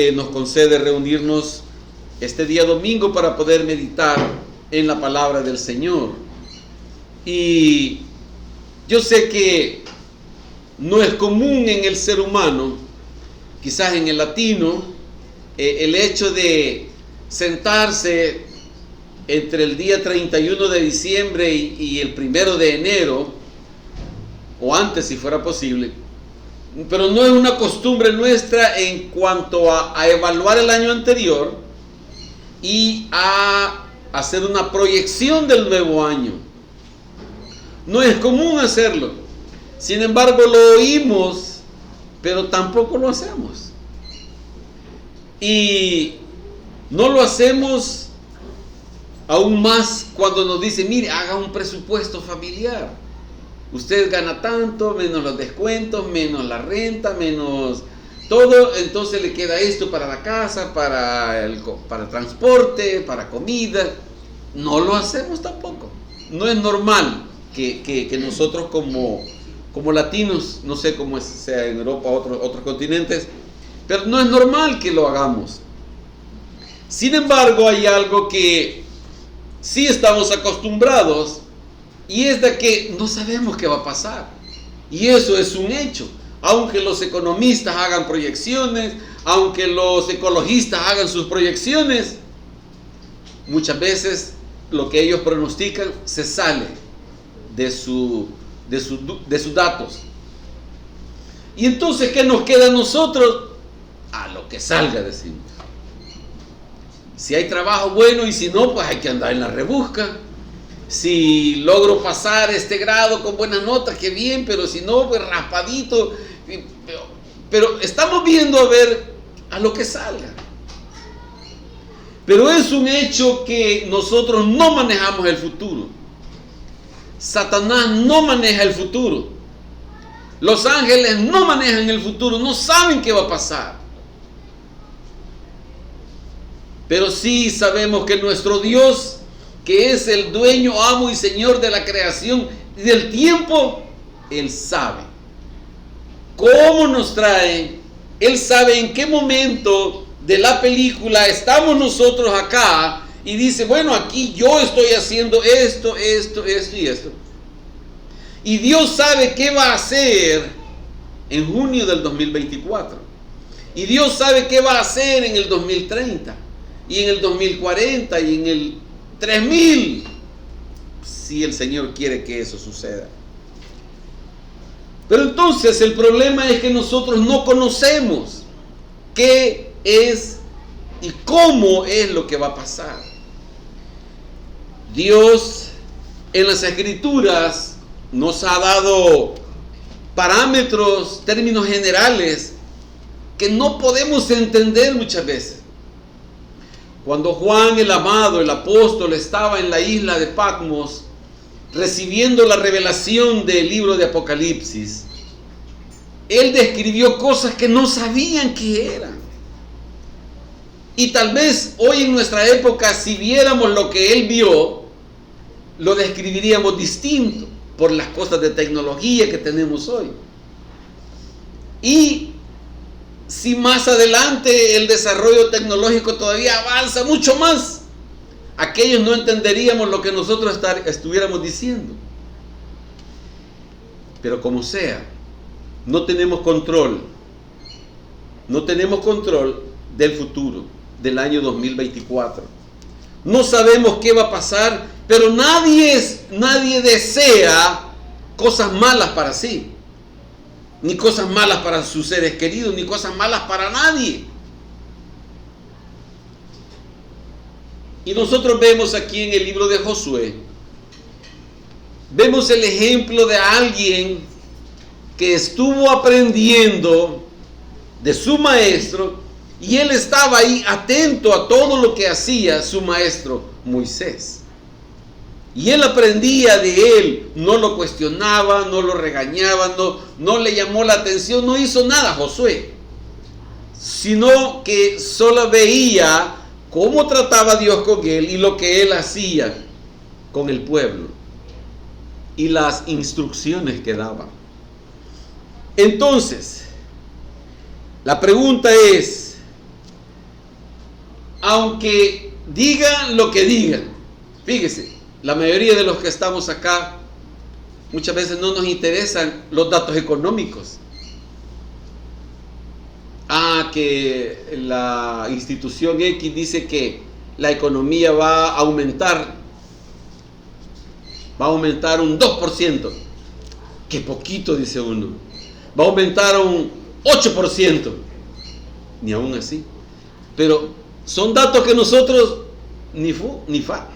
Nos concede reunirnos este día domingo para poder meditar en la palabra del Señor. Y yo sé que no es común en el ser humano, quizás en el latino, el hecho de sentarse entre el día 31 de diciembre y el 1 de enero, o antes si fuera posible. Pero no es una costumbre nuestra en cuanto a evaluar el año anterior y a hacer una proyección del nuevo año. No es común hacerlo. Sin embargo, lo oímos, pero tampoco lo hacemos. Y no lo hacemos aún más cuando nos dicen, mire, haga un presupuesto familiar. Usted gana tanto, menos los descuentos, menos la renta, menos todo, entonces le queda esto para la casa, para el transporte, para comida. No lo hacemos tampoco. No es normal que nosotros como latinos, no sé cómo sea en Europa o otros continentes, pero no es normal que lo hagamos. Sin embargo, hay algo que sí estamos acostumbrados, y es de que no sabemos qué va a pasar. Y eso es un hecho. Aunque los economistas hagan proyecciones, aunque los ecologistas hagan sus proyecciones, muchas veces lo que ellos pronostican se sale de sus datos. Y entonces, ¿qué nos queda a nosotros? A lo que salga, decimos. Si hay trabajo, bueno, y si no, pues hay que andar en la rebusca. Si logro pasar este grado con buenas notas, qué bien, pero si no, pues raspadito. Pero estamos viendo a ver a lo que salga. Pero es un hecho que nosotros no manejamos el futuro. Satanás no maneja el futuro. Los ángeles no manejan el futuro, no saben qué va a pasar. Pero sí sabemos que nuestro Dios, que es el dueño, amo y señor de la creación y del tiempo, Él sabe cómo nos trae. Él sabe en qué momento de la película estamos nosotros acá y dice, bueno, aquí yo estoy haciendo esto y esto. Y Dios sabe qué va a hacer en junio del 2024. Y Dios sabe qué va a hacer en el 2030 y en el 2040 y en el 3000, si el Señor quiere que eso suceda. Pero entonces el problema es que nosotros no conocemos qué es y cómo es lo que va a pasar. Dios en las Escrituras nos ha dado parámetros, términos generales que no podemos entender muchas veces. Cuando Juan el amado, el apóstol, estaba en la isla de Patmos recibiendo la revelación del libro de Apocalipsis, él describió cosas que no sabían qué eran. Y tal vez hoy en nuestra época, si viéramos lo que él vio, lo describiríamos distinto por las cosas de tecnología que tenemos hoy. Y si más adelante el desarrollo tecnológico todavía avanza mucho más, aquellos no entenderíamos lo que nosotros estuviéramos diciendo. Pero como sea, no tenemos control del futuro, del año 2024. No sabemos qué va a pasar, pero nadie desea cosas malas para sí. Ni cosas malas para sus seres queridos, ni cosas malas para nadie. Y nosotros vemos aquí en el libro de Josué, vemos el ejemplo de alguien que estuvo aprendiendo de su maestro, y él estaba ahí atento a todo lo que hacía su maestro Moisés. Y él aprendía de él, no lo cuestionaba, no lo regañaba, no le llamó la atención, no hizo nada Josué, sino que solo veía cómo trataba Dios con él y lo que él hacía con el pueblo y las instrucciones que daba. Entonces, la pregunta es, aunque digan lo que digan, fíjese, la mayoría de los que estamos acá, muchas veces no nos interesan los datos económicos. Que la institución X dice que la economía va a aumentar un 2%. Qué poquito, dice uno. Va a aumentar un 8%. Ni aún así. Pero son datos que nosotros ni fu ni fa.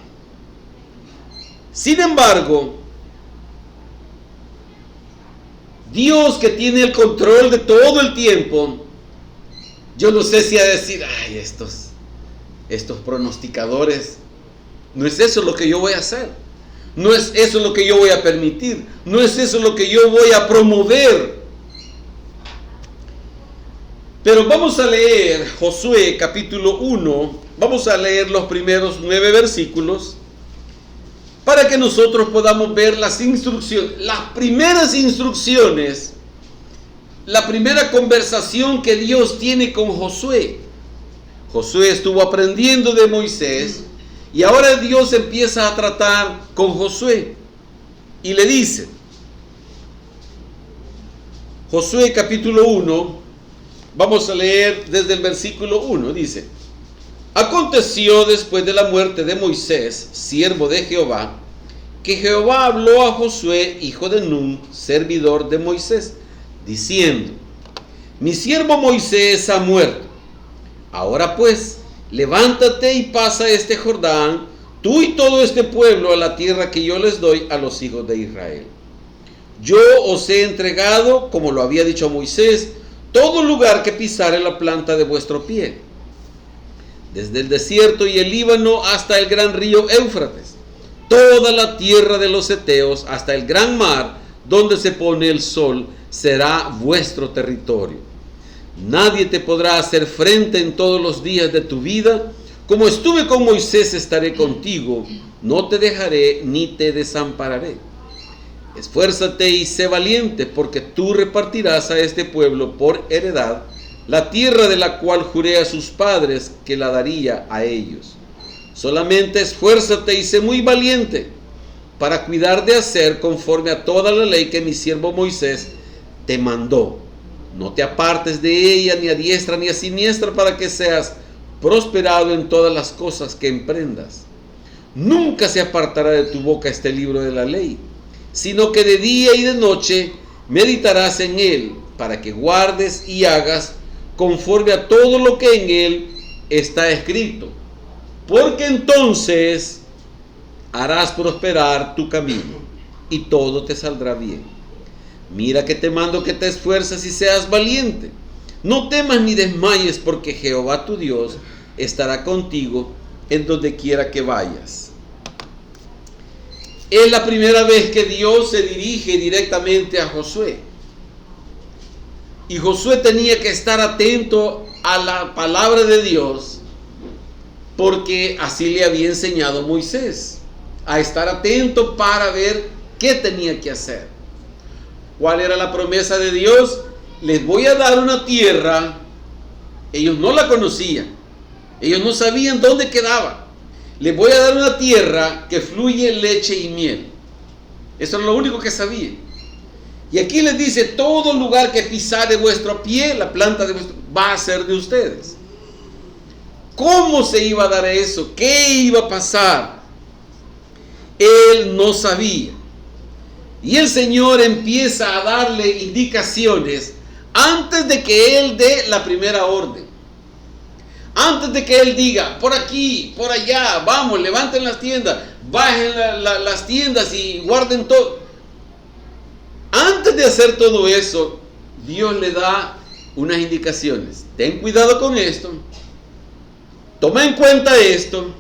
Sin embargo, Dios, que tiene el control de todo el tiempo, yo no sé si a decir, ay, estos pronosticadores, no es eso lo que yo voy a hacer, no es eso lo que yo voy a permitir, no es eso lo que yo voy a promover. Pero vamos a leer Josué capítulo 1, vamos a leer los primeros 9 versículos, para que nosotros podamos ver las instrucciones, las primeras instrucciones, la primera conversación que Dios tiene con Josué. Josué estuvo aprendiendo de Moisés y ahora Dios empieza a tratar con Josué y le dice, Josué capítulo 1, vamos a leer desde el versículo 1, dice: aconteció después de la muerte de Moisés, siervo de Jehová, que Jehová habló a Josué, hijo de Nun, servidor de Moisés, diciendo: mi siervo Moisés ha muerto. Ahora pues, levántate y pasa este Jordán, tú y todo este pueblo, a la tierra que yo les doy a los hijos de Israel. Yo os he entregado, como lo había dicho a Moisés, todo lugar que pisare la planta de vuestro pie, desde el desierto y el Líbano hasta el gran río Éufrates, toda la tierra de los heteos hasta el gran mar, donde se pone el sol, será vuestro territorio. Nadie te podrá hacer frente en todos los días de tu vida. Como estuve con Moisés, estaré contigo. No te dejaré ni te desampararé. Esfuérzate y sé valiente, porque tú repartirás a este pueblo por heredad la tierra de la cual juré a sus padres que la daría a ellos. Solamente esfuérzate y sé muy valiente para cuidar de hacer conforme a toda la ley que mi siervo Moisés te mandó. No te apartes de ella ni a diestra ni a siniestra, para que seas prosperado en todas las cosas que emprendas. Nunca se apartará de tu boca este libro de la ley, sino que de día y de noche meditarás en él, para que guardes y hagas conforme a todo lo que en él está escrito, porque entonces harás prosperar tu camino y todo te saldrá bien. Mira que te mando que te esfuerces y seas valiente. No temas ni desmayes, porque Jehová tu Dios estará contigo en donde quiera que vayas. Es la primera vez que Dios se dirige directamente a Josué. Y Josué tenía que estar atento a la palabra de Dios, porque así le había enseñado Moisés, a estar atento para ver qué tenía que hacer. ¿Cuál era la promesa de Dios? Les voy a dar una tierra. Ellos no la conocían, ellos no sabían dónde quedaba. Les voy a dar una tierra que fluye leche y miel. Eso es lo único que sabían. Y aquí les dice: todo lugar que pisare vuestro pie, la planta de vuestro, va a ser de ustedes. ¿Cómo se iba a dar eso? ¿Qué iba a pasar? Él no sabía. Y el Señor empieza a darle indicaciones antes de que Él dé la primera orden. Antes de que Él diga: por aquí, por allá, vamos, levanten las tiendas, bajen las tiendas y guarden todo. Antes de hacer todo eso, Dios le da unas indicaciones. Ten cuidado con esto. Toma en cuenta esto.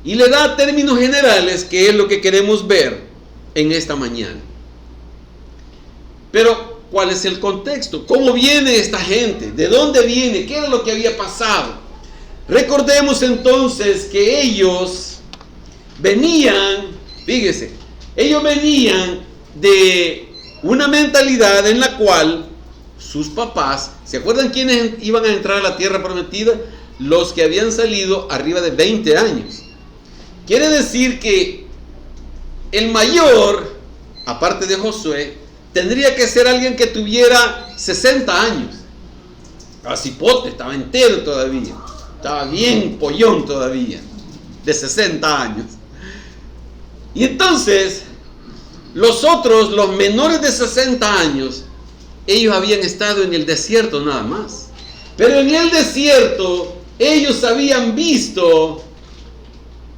Y le da términos generales, que es lo que queremos ver en esta mañana. Pero, ¿cuál es el contexto? ¿Cómo viene esta gente? ¿De dónde viene? ¿Qué era lo que había pasado? Recordemos entonces que ellos venían, fíjese, ellos venían de una mentalidad en la cual sus papás, ¿se acuerdan quiénes iban a entrar a la tierra prometida? los que habían salido arriba de 20 años. Quiere decir que el mayor, aparte de Josué, tendría que ser alguien que tuviera 60 años. Estaba cipote, estaba entero todavía. Estaba bien pollón todavía, de 60 años. Y entonces, los otros, los menores de 60 años, ellos habían estado en el desierto nada más. Pero en el desierto, ellos habían visto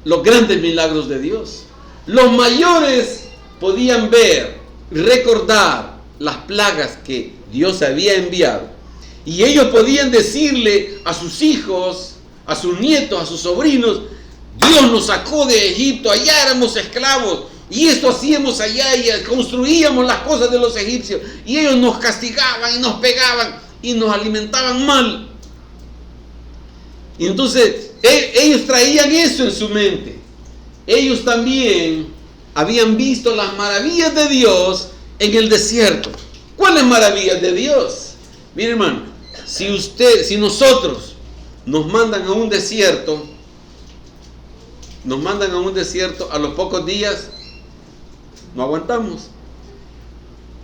los grandes milagros de Dios. Los mayores podían ver, recordar las plagas que Dios había enviado. Y ellos podían decirle a sus hijos, a sus nietos, a sus sobrinos: Dios nos sacó de Egipto, allá éramos esclavos, y esto hacíamos allá, y construíamos las cosas de los egipcios, y ellos nos castigaban y nos pegaban y nos alimentaban mal. Y entonces ellos traían eso en su mente. Ellos también habían visto las maravillas de Dios en el desierto. ¿Cuáles maravillas de Dios? Mire, hermano, si nosotros nos mandan a un desierto, a los pocos días no aguantamos,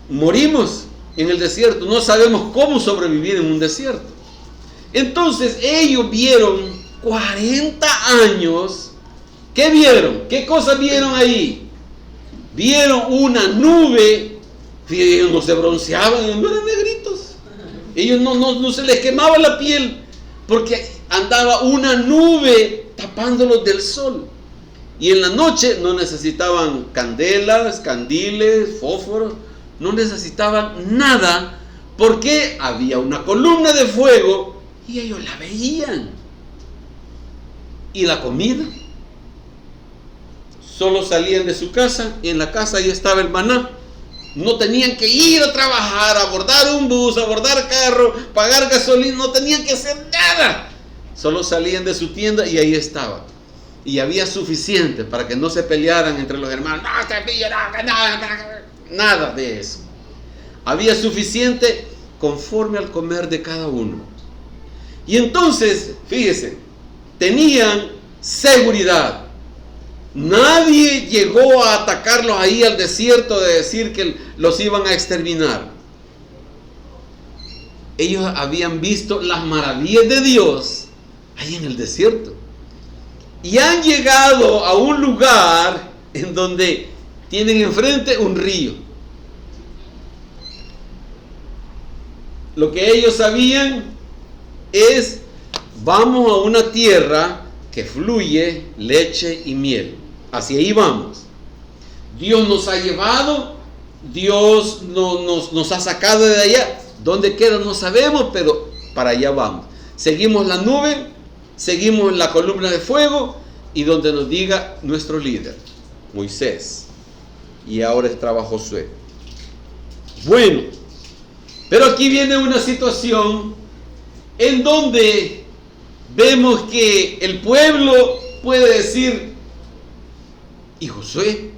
morimos en el desierto, no sabemos cómo sobrevivir en un desierto. Entonces ellos vieron 40 años. ¿Qué vieron? ¿Qué cosas vieron ahí? Vieron una nube. Ellos no se bronceaban, no eran negritos. Ellos no se les quemaba la piel, porque andaba una nube tapándolos del sol. Y en la noche no necesitaban candelas, candiles, fósforos, no necesitaban nada, porque había una columna de fuego y ellos la veían. Y la comida, solo salían de su casa y en la casa ya estaba el maná. No tenían que ir a trabajar, abordar un bus, abordar carro, pagar gasolina, no tenían que hacer nada. Solo salían de su tienda y ahí estaba. Y había suficiente para que no se pelearan entre los hermanos. No te pillo, nada de eso. Había suficiente conforme al comer de cada uno. Y entonces, fíjese, tenían seguridad. Nadie llegó a atacarlos ahí al desierto de decir que los iban a exterminar. Ellos habían visto las maravillas de Dios ahí en el desierto. Y han llegado a un lugar en donde tienen enfrente un río. Lo que ellos sabían es: vamos a una tierra que fluye leche y miel. Hacia ahí vamos. Dios nos ha llevado, Dios nos ha sacado de allá. ¿Dónde queda? No sabemos, pero para allá vamos. Seguimos la nube, seguimos la columna de fuego, y donde nos diga nuestro líder, Moisés. Y ahora estaba Josué. Bueno, pero aquí viene una situación en donde vemos que el pueblo puede decir: ¿y Josué?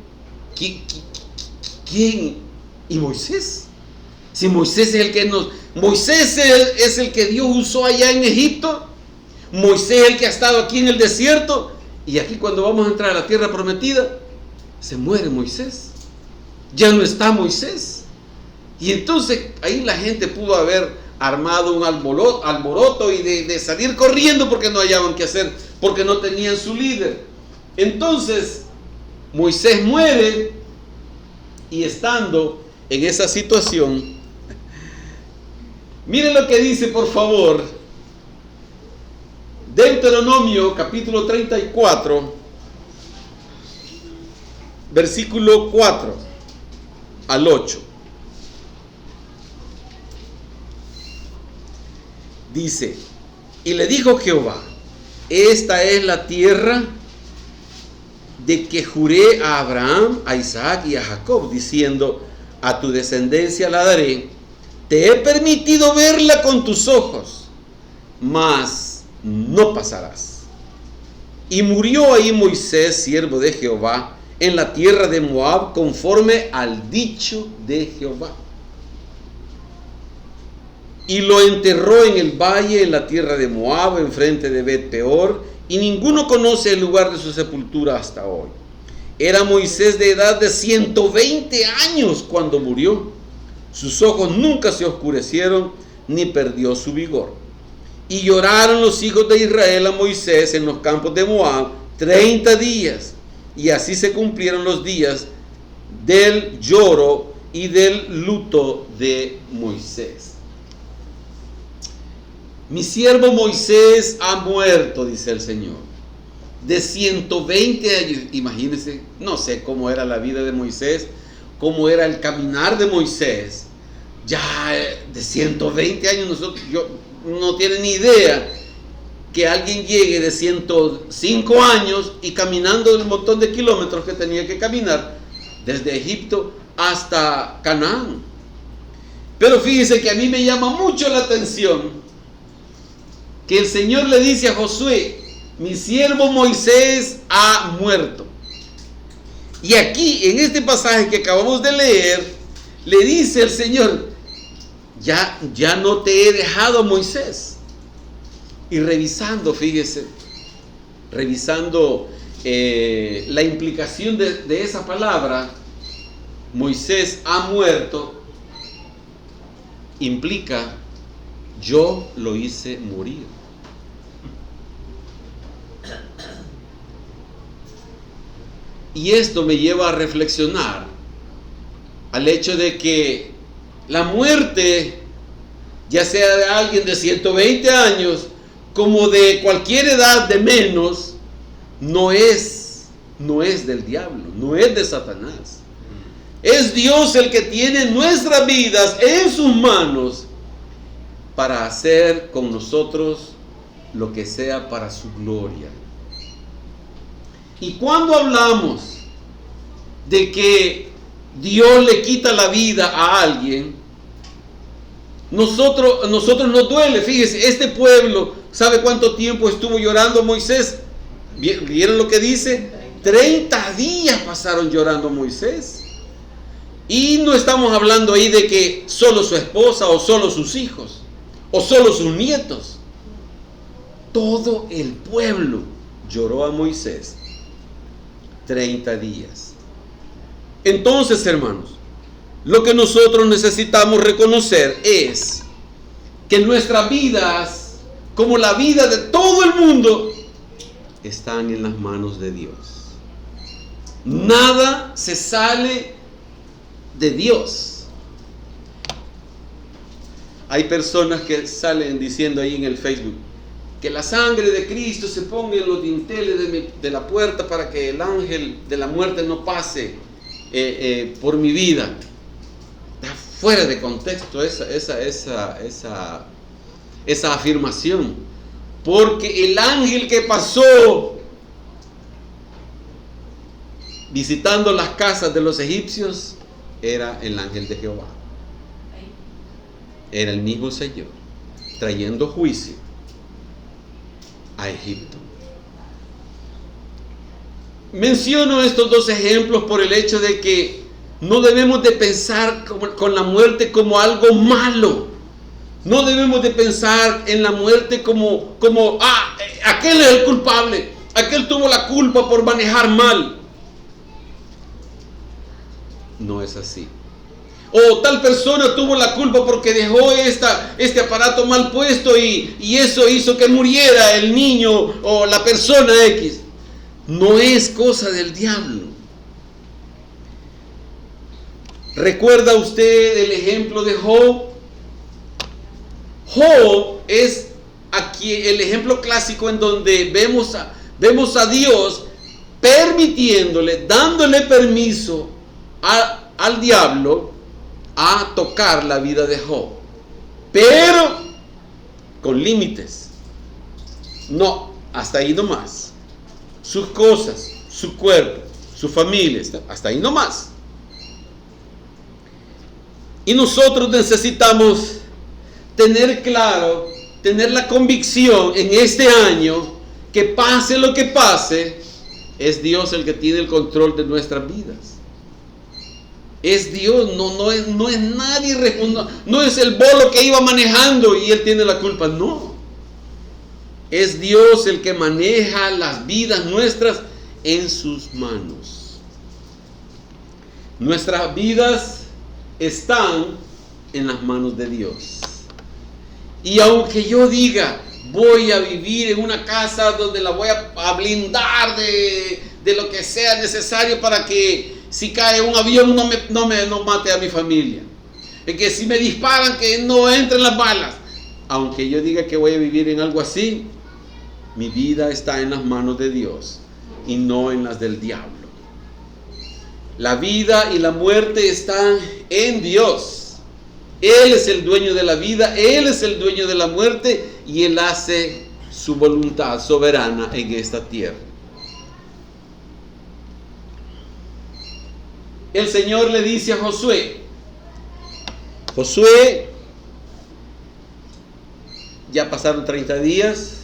¿Quién? ¿Y Moisés? Si Moisés es el que Moisés es el que Dios usó allá en Egipto. Moisés es el que ha estado aquí en el desierto. Y aquí, cuando vamos a entrar a la tierra prometida, se muere Moisés. Ya no está Moisés. Y entonces ahí la gente pudo haber armado un alboroto y de salir corriendo porque no hallaban qué hacer, porque no tenían su líder. Entonces Moisés muere, y estando en esa situación, miren lo que dice, por favor, Deuteronomio capítulo 34, versículo 4 al 8. Dice: y le dijo Jehová: esta es la tierra de que juré a Abraham, a Isaac y a Jacob, diciendo: a tu descendencia la daré. Te he permitido verla con tus ojos, mas no pasarás. Y murió ahí Moisés, siervo de Jehová, en la tierra de Moab, conforme al dicho de Jehová. y lo enterró en el valle, en la tierra de Moab, enfrente de Bet Peor, y ninguno conoce el lugar de su sepultura hasta hoy. Era Moisés de edad de 120 años cuando murió. Sus ojos nunca se oscurecieron, ni perdió su vigor. Y lloraron los hijos de Israel a Moisés en los campos de Moab 30 días. Y así se cumplieron los días del lloro y del luto de Moisés. Mi siervo Moisés ha muerto, dice el Señor. De 120 años, imagínense, no sé cómo era la vida de Moisés, cómo era el caminar de Moisés. Ya de 120 años, yo no tiene ni idea que alguien llegue de 105 años y caminando el montón de kilómetros que tenía que caminar desde Egipto hasta Canaán. Pero fíjense que a mí me llama mucho la atención que el Señor le dice a Josué: mi siervo Moisés ha muerto. Y aquí, en este pasaje que acabamos de leer, le dice el Señor: ya no te he dejado, Moisés. Y revisando, fíjese, la implicación de esa palabra, Moisés ha muerto, implica: yo lo hice morir. Y esto me lleva a reflexionar al hecho de que la muerte, ya sea de alguien de 120 años como de cualquier edad de menos, no es del diablo, no es de Satanás. Es Dios el que tiene nuestras vidas en sus manos para hacer con nosotros lo que sea para su gloria. Y cuando hablamos de que Dios le quita la vida a alguien, nosotros nos duele. Fíjese, este pueblo, ¿sabe cuánto tiempo estuvo llorando Moisés? ¿Vieron lo que dice? 30 días pasaron llorando Moisés. Y no estamos hablando ahí de que solo su esposa o solo sus hijos o solo sus nietos. Todo el pueblo lloró a Moisés 30 días. Entonces, hermanos, lo que nosotros necesitamos reconocer es que nuestras vidas, como la vida de todo el mundo, están en las manos de Dios. Nada se sale de Dios. Hay personas que salen diciendo ahí en el Facebook que la sangre de Cristo se ponga en los dinteles de la puerta para que el ángel de la muerte no pase por mi vida. Está fuera de contexto esa afirmación, porque el ángel que pasó visitando las casas de los egipcios era el ángel de Jehová. Era el mismo Señor trayendo juicio a Egipto. Menciono estos dos ejemplos por el hecho de que no debemos de pensar con la muerte como algo malo. No debemos de pensar en la muerte como aquel es el culpable, aquel tuvo la culpa por manejar mal. No es así. O tal persona tuvo la culpa porque dejó este aparato mal puesto y eso hizo que muriera el niño o la persona X. No es cosa del diablo. ¿Recuerda usted el ejemplo de Job? Job es aquí el ejemplo clásico en donde vemos a Dios permitiéndole, dándole permiso al diablo a tocar la vida de Job, pero con límites. No, hasta ahí nomás. Sus cosas, su cuerpo, su familia, hasta ahí nomás. Y nosotros necesitamos tener claro, tener la convicción en este año que pase lo que pase, es Dios el que tiene el control de nuestras vidas. Es Dios, no es nadie, no es el bolo que iba manejando y él tiene la culpa, no. Es Dios el que maneja las vidas nuestras en sus manos. Nuestras vidas están en las manos de Dios. Y aunque yo diga, voy a vivir en una casa donde la voy a blindar de lo que sea necesario para que si cae un avión no mate a mi familia, que si me disparan que no entren las balas, aunque yo diga que voy a vivir en algo así, mi vida está en las manos de Dios y no en las del diablo. La vida y la muerte están en Dios. Él es el dueño de la vida, Él es el dueño de la muerte y Él hace su voluntad soberana en esta tierra. El Señor le dice a Josué, Josué, ya pasaron 30 días,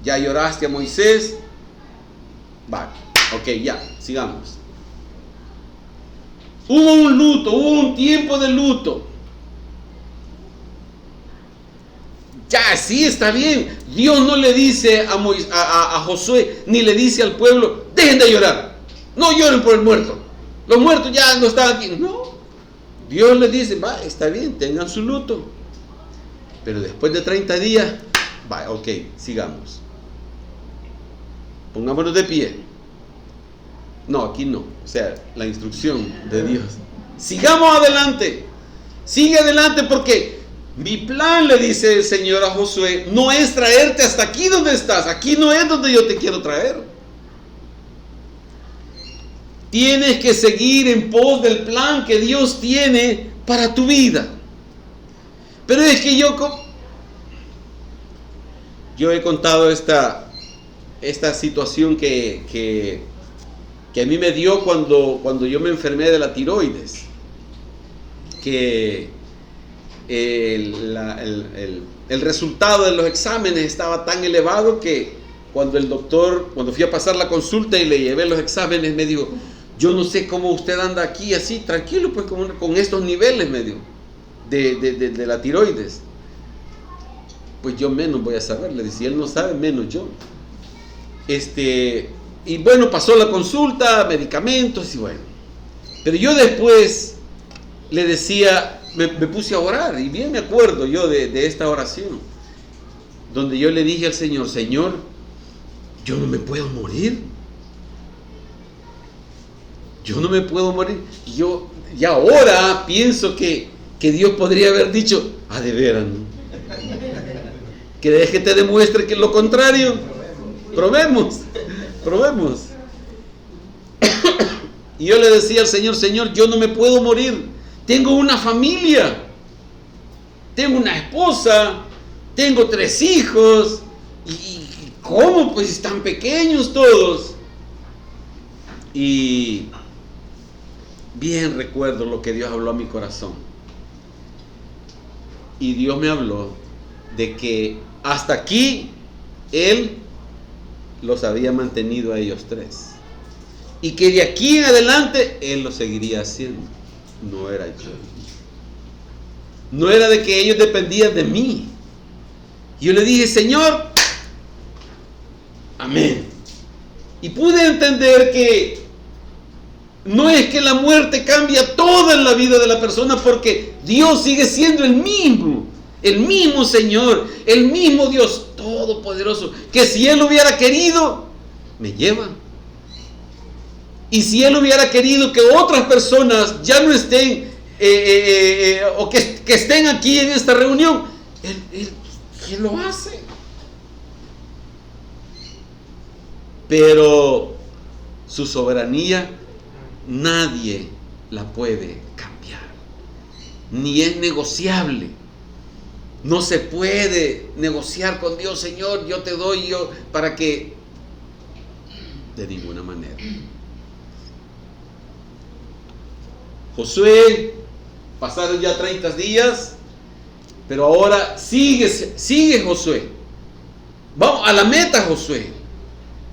ya lloraste a Moisés, va, ok, ya, sigamos. Hubo un luto, hubo un tiempo de luto. Ya, sí, está bien. Dios no le dice a Josué, ni le dice al pueblo, dejen de llorar, no lloren por el muerto. Los muertos ya no están aquí. No. Dios les dice, va, está bien, tengan su luto. Pero después de 30 días, va, ok, sigamos. Pongámonos de pie. No, aquí no. O sea, la instrucción de Dios. Sigamos adelante. Sigue adelante porque mi plan, le dice el Señor a Josué, no es traerte hasta aquí donde estás. Aquí no es donde yo te quiero traer. Tienes que seguir en pos del plan que Dios tiene para tu vida. Pero es que yo he contado esta situación que a mí me dio cuando yo me enfermé de la tiroides. Que el resultado de los exámenes estaba tan elevado que cuando fui a pasar la consulta y le llevé los exámenes, me dijo, yo no sé cómo usted anda aquí así, tranquilo, pues con estos niveles, me dijo, de la tiroides. Pues yo menos voy a saber, le decía, él no sabe, menos yo. Y bueno, pasó la consulta, medicamentos y bueno. Pero yo después le decía, me puse a orar y bien me acuerdo yo de esta oración, donde yo le dije al Señor, Señor, yo no me puedo morir. Yo no me puedo morir. Yo ya ahora pienso que Dios podría haber dicho, de veras, ¿no? Que deje te demuestre que lo contrario. Probemos. Y yo le decía al Señor, Señor, yo no me puedo morir. Tengo una familia. Tengo una esposa. Tengo 3 hijos. ¿Y cómo? Pues están pequeños todos. Y bien recuerdo lo que Dios habló a mi corazón. Y Dios me habló de que hasta aquí Él los había mantenido a ellos 3. Y que de aquí en adelante Él lo seguiría haciendo. No era yo. No era de que ellos dependían de mí. Yo le dije, Señor, amén. Y pude entender que no es que la muerte cambia toda la vida de la persona, porque Dios sigue siendo el mismo Señor, el mismo Dios todopoderoso, que si Él hubiera querido, me lleva. Y si Él hubiera querido que otras personas ya no estén, o que estén aquí en esta reunión, Él lo hace. Pero su soberanía nadie la puede cambiar, ni es negociable. No se puede negociar con Dios, Señor, yo te doy, para que, de ninguna manera. Josué, pasaron ya 30 días, pero ahora sigue Josué. Vamos a la meta, Josué.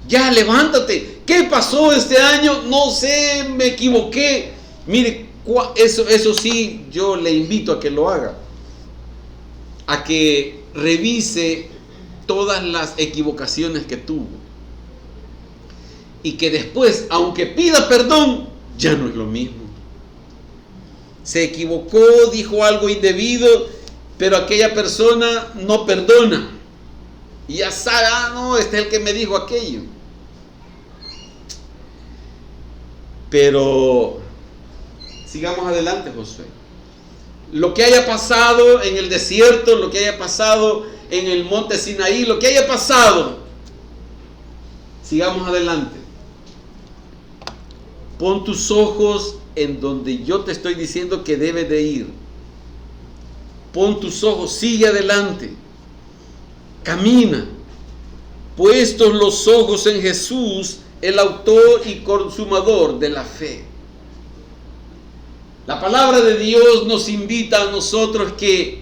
Ya levántate. ¿Qué pasó este año? No sé, me equivoqué. Mire, Eso sí, yo le invito a que lo haga, a que revise todas las equivocaciones que tuvo, y que después, aunque pida perdón, ya no es lo mismo. Se equivocó, dijo algo indebido, pero aquella persona no perdona, y ya sabe, no, este es el que me dijo aquello. Pero sigamos adelante, Josué. Lo que haya pasado en el desierto, lo que haya pasado en el monte Sinaí, lo que haya pasado, sigamos adelante. Pon tus ojos en donde yo te estoy diciendo que debes de ir. Pon tus ojos, sigue adelante. Camina. Puestos los ojos en Jesús, el autor y consumador de la fe. La palabra de Dios nos invita a nosotros que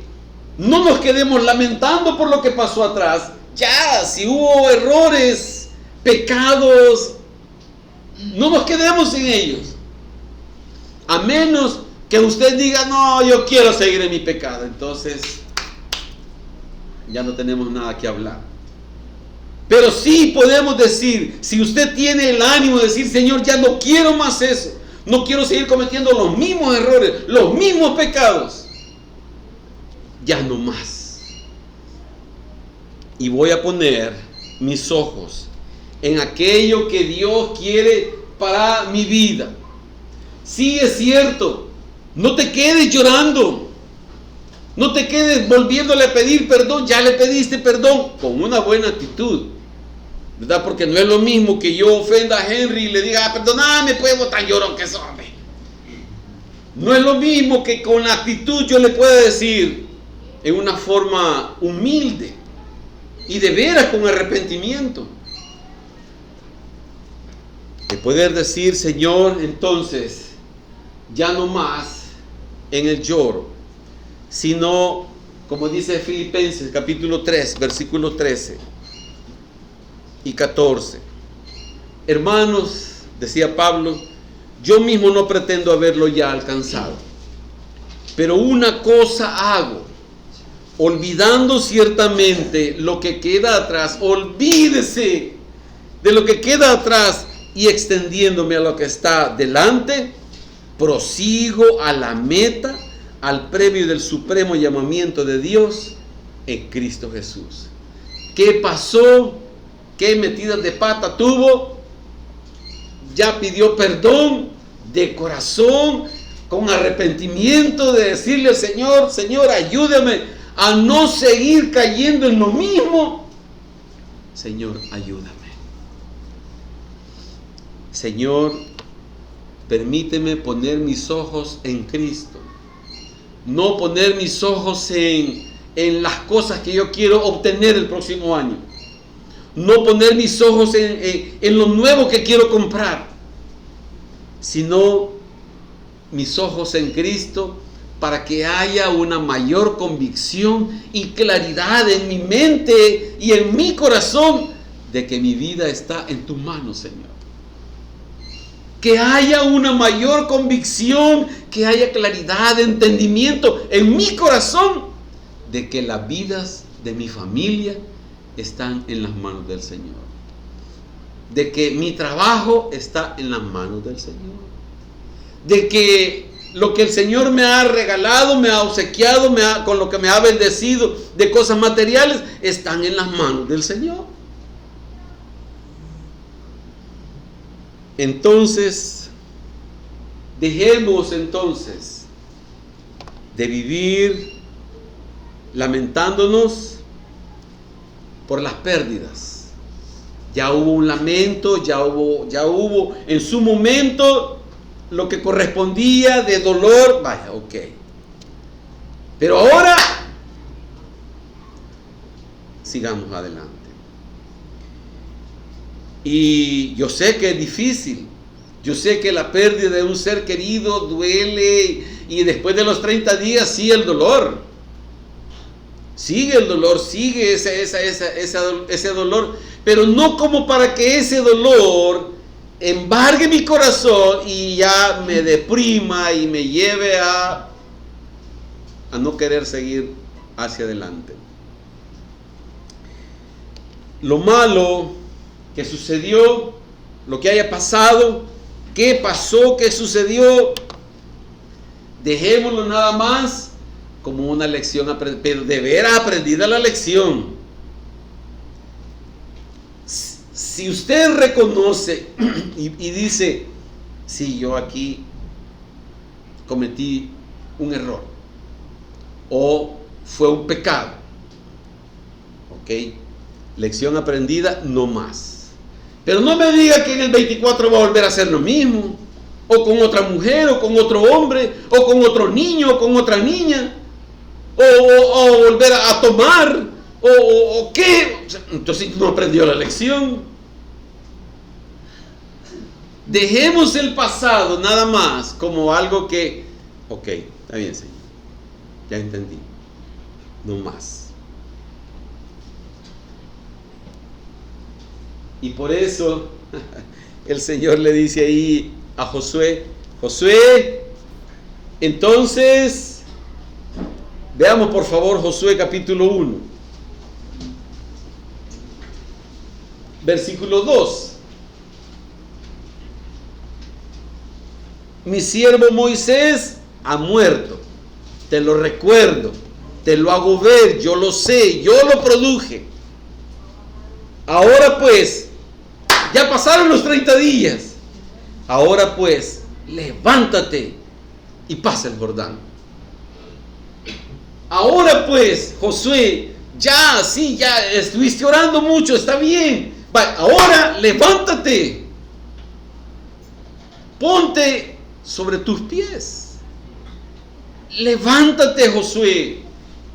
no nos quedemos lamentando por lo que pasó atrás. Ya, si hubo errores, pecados, no nos quedemos en ellos. A menos que usted diga, no, yo quiero seguir en mi pecado. Entonces, ya no tenemos nada que hablar. Pero sí podemos decir, si usted tiene el ánimo de decir, Señor, ya no quiero más eso. No quiero seguir cometiendo los mismos errores, los mismos pecados. Ya no más. Y voy a poner mis ojos en aquello que Dios quiere para mi vida. Sí, es cierto. No te quedes llorando. No te quedes volviéndole a pedir perdón. Ya le pediste perdón con una buena actitud, ¿verdad? Porque no es lo mismo que yo ofenda a Henry y le diga, perdóname, pues, tan llorón que sos, hombre. No es lo mismo que con la actitud yo le pueda decir en una forma humilde y de veras con arrepentimiento. De poder decir, Señor, entonces, ya no más en el lloro, sino, como dice Filipenses capítulo 3, versículo 13 y 14. Hermanos, decía Pablo, yo mismo no pretendo haberlo ya alcanzado, pero una cosa hago, olvidando ciertamente lo que queda atrás. Olvídese de lo que queda atrás y extendiéndome a lo que está delante, prosigo a la meta, al premio del supremo llamamiento de Dios en Cristo Jesús. ¿Qué pasó? ¿Qué metidas de pata tuvo? Ya pidió perdón de corazón, con arrepentimiento, de decirle al Señor, Señor, ayúdame a no seguir cayendo en lo mismo. Señor, ayúdame. Señor, permíteme poner mis ojos en Cristo. No poner mis ojos en las cosas que yo quiero obtener el próximo año. No poner mis ojos en lo nuevo que quiero comprar, sino mis ojos en Cristo, para que haya una mayor convicción y claridad en mi mente y en mi corazón de que mi vida está en tus manos, Señor. Que haya una mayor convicción, que haya claridad, entendimiento en mi corazón de que las vidas de mi familia están en las manos del Señor. De que mi trabajo está en las manos del Señor. De que lo que el Señor me ha regalado, me ha obsequiado, con lo que me ha bendecido de cosas materiales, están en las manos del Señor. Entonces, dejemos entonces de vivir lamentándonos por las pérdidas. Ya hubo un lamento, ya hubo en su momento lo que correspondía de dolor. Vaya, ok. Pero ahora sigamos adelante. Y yo sé que es difícil. Yo sé que la pérdida de un ser querido duele, y después de los 30 días sigue el dolor. Sigue el dolor, sigue ese dolor, pero no como para que ese dolor embargue mi corazón y ya me deprima y me lleve a no querer seguir hacia adelante. Lo malo que sucedió, lo que haya pasado, qué pasó, qué sucedió, dejémoslo nada más como una lección aprendida, pero de veras aprendida la lección. Si usted reconoce y dice, sí, yo aquí cometí un error o fue un pecado, ok, lección aprendida, no más. Pero no me diga que en el 24 va a volver a hacer lo mismo, o con otra mujer, o con otro hombre, o con otro niño, o con otra niña, o volver a tomar, o qué. Entonces no aprendió la lección. Dejemos el pasado nada más como algo que, ok, está bien, Señor, ya entendí, no más. Y por eso el Señor le dice ahí a Josué, Josué, entonces, veamos por favor Josué capítulo 1, versículo 2. Mi siervo Moisés ha muerto, te lo recuerdo, te lo hago ver, yo lo sé, yo lo produje. Ahora pues, ya pasaron los 30 días, ahora pues, levántate y pasa el Jordán. Ahora pues, Josué, ya, sí, ya estuviste orando mucho, está bien, ahora levántate, ponte sobre tus pies, levántate, Josué,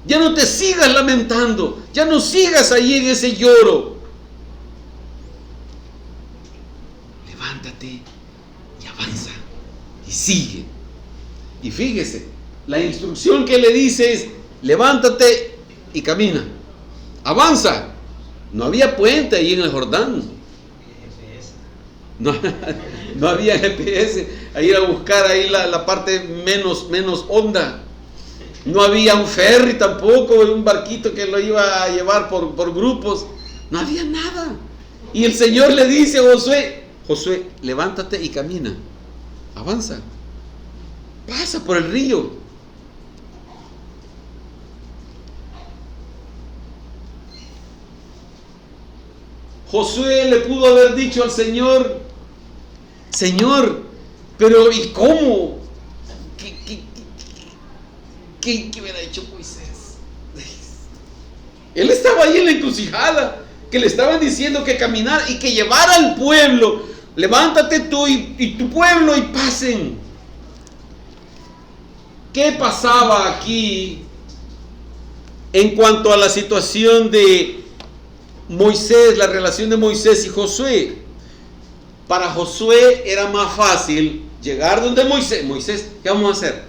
ya no te sigas lamentando, ya no sigas ahí en ese lloro, levántate y avanza y sigue. Y fíjese, la instrucción que le dice es, levántate y camina, avanza. No había puente ahí en el Jordán, no había GPS, a ir a buscar ahí la parte menos honda. No había un ferry tampoco, un barquito que lo iba a llevar por grupos. No había nada. Y el Señor le dice a Josué, Josué, levántate y camina, avanza, pasa por el río. Josué le pudo haber dicho al Señor, Señor, pero ¿y cómo? ¿Qué hubiera hecho Moisés? Él estaba ahí en la encrucijada, que le estaban diciendo que caminara y que llevara al pueblo. Levántate tú y tu pueblo y pasen. ¿Qué pasaba aquí en cuanto a la situación de Moisés, la relación de Moisés y Josué? Para Josué era más fácil llegar donde Moisés. Moisés, ¿qué vamos a hacer?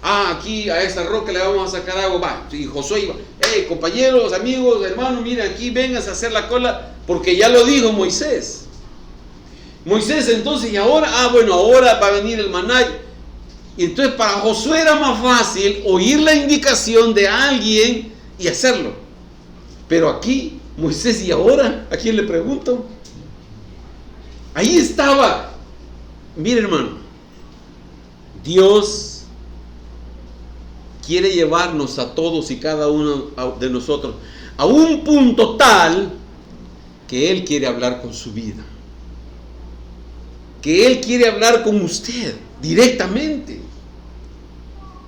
Aquí a esa roca le vamos a sacar agua. Va. Y Josué iba, compañeros, amigos, hermanos, miren, aquí vengas a hacer la cola, porque ya lo dijo Moisés. Moisés entonces, y ahora, bueno, ahora va a venir el maná. Y entonces para Josué era más fácil oír la indicación de alguien y hacerlo. Pero aquí, Moisés, ¿y ahora? ¿A quién le pregunto? Ahí estaba. Mire, hermano, Dios quiere llevarnos a todos y cada uno de nosotros a un punto tal que Él quiere hablar con su vida, que Él quiere hablar con usted directamente.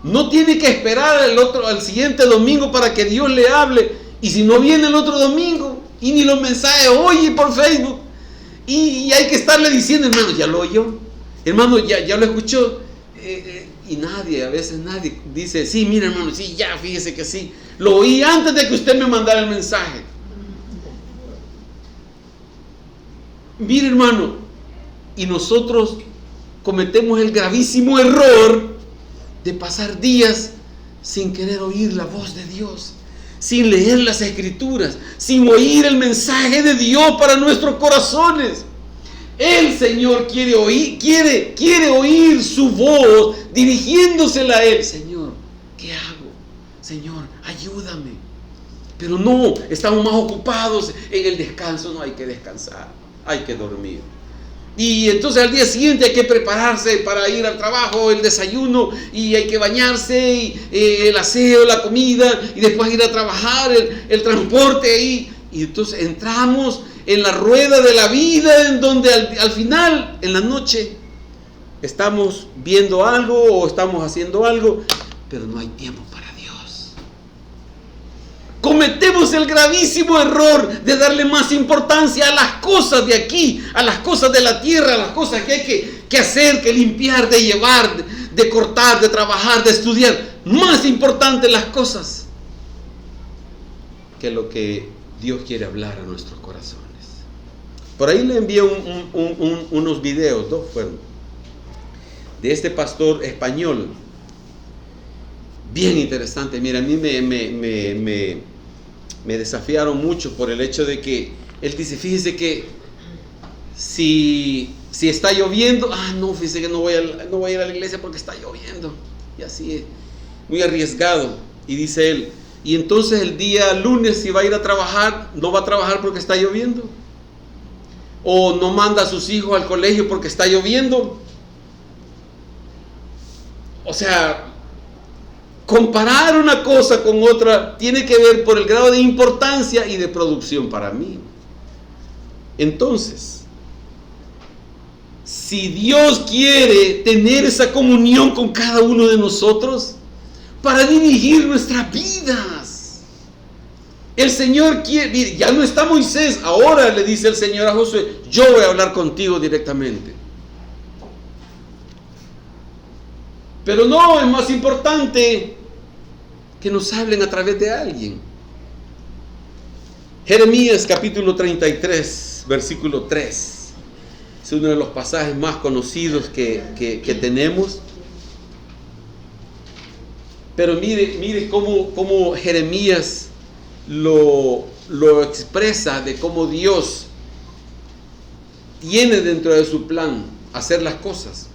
No tiene que esperar al siguiente domingo para que Dios le hable, y si no viene el otro domingo y ni los mensajes oye por Facebook, y hay que estarle diciendo, hermano, ya lo oyó, hermano, ya lo escuchó, y a veces nadie dice, sí, mire, hermano, sí, ya, fíjese que sí, lo oí antes de que usted me mandara el mensaje. Mire, hermano, y nosotros cometemos el gravísimo error de pasar días sin querer oír la voz de Dios, sin leer las Escrituras, sin oír el mensaje de Dios para nuestros corazones. El Señor quiere oír su voz dirigiéndosela a Él. Señor, ¿qué hago? Señor, ayúdame. Pero no, estamos más ocupados en el descanso. No hay que descansar, hay que dormir. Y entonces al día siguiente hay que prepararse para ir al trabajo, el desayuno, y hay que bañarse, y el aseo, la comida, y después ir a trabajar, el transporte. Y entonces entramos en la rueda de la vida, en donde al final, en la noche, estamos viendo algo o estamos haciendo algo, pero no hay tiempo para Dios. Cometemos el gravísimo error de darle más importancia a las cosas de aquí, a las cosas de la tierra, a las cosas que hay que hacer, que limpiar, de llevar, de cortar, de trabajar, de estudiar. Más importantes las cosas que lo que Dios quiere hablar a nuestros corazones. Por ahí le envié unos videos, dos fueron, de este pastor español, bien interesante. Mira, a mí me desafiaron mucho por el hecho de que él dice, fíjese que si está lloviendo, no, fíjese que no voy a ir a la iglesia porque está lloviendo, y así es, muy arriesgado. Y dice él, y entonces el día lunes, si va a ir a trabajar, no va a trabajar porque está lloviendo, o no manda a sus hijos al colegio porque está lloviendo. O sea, comparar una cosa con otra tiene que ver por el grado de importancia y de producción para mí. Entonces, si Dios quiere tener esa comunión con cada uno de nosotros para dirigir nuestras vidas, el Señor quiere, mire, ya no está Moisés, ahora le dice el Señor a Josué, yo voy a hablar contigo directamente. Pero no, es más importante que nos hablen a través de alguien. Jeremías capítulo 33, versículo 3. Es uno de los pasajes más conocidos que tenemos. Pero mire cómo Jeremías lo expresa, de cómo Dios tiene dentro de su plan hacer las cosas.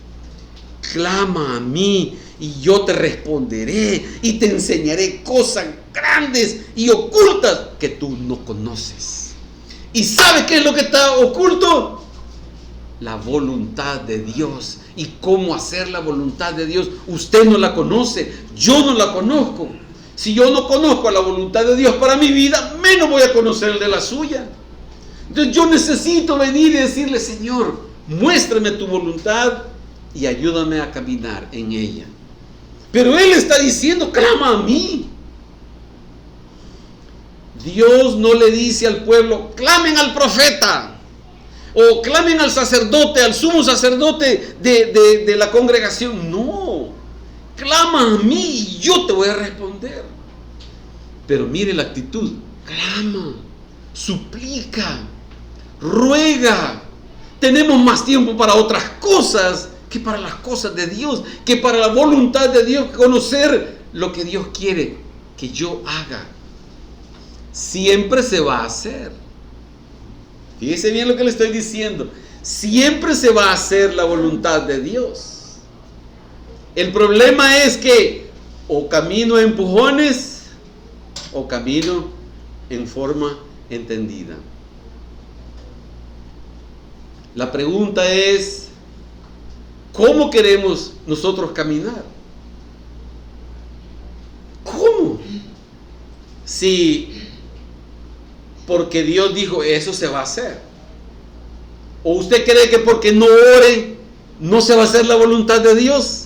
Clama a mí y yo te responderé y te enseñaré cosas grandes y ocultas que tú no conoces. ¿Y sabes qué es lo que está oculto? La voluntad de Dios. ¿Y cómo hacer la voluntad de Dios? Usted no la conoce, yo no la conozco. Si yo no conozco la voluntad de Dios para mi vida, menos voy a conocer el de la suya. Entonces yo necesito venir y decirle, Señor, muéstrame tu voluntad y ayúdame a caminar en ella. Pero Él está diciendo, clama a mí. Dios no le dice al pueblo, clamen al profeta, o clamen al sacerdote, al sumo sacerdote de la congregación. No, clama a mí y yo te voy a responder. Pero mire la actitud, clama, suplica, ruega. Tenemos más tiempo para otras cosas que para las cosas de Dios, que para la voluntad de Dios, conocer lo que Dios quiere que yo haga. Siempre se va a hacer. Fíjese bien lo que le estoy diciendo. Siempre se va a hacer la voluntad de Dios. El problema es que o camino a empujones o camino en forma entendida. La pregunta es, ¿cómo queremos nosotros caminar? ¿Cómo? Si porque Dios dijo eso se va a hacer. ¿O usted cree que porque no ore no se va a hacer la voluntad de Dios?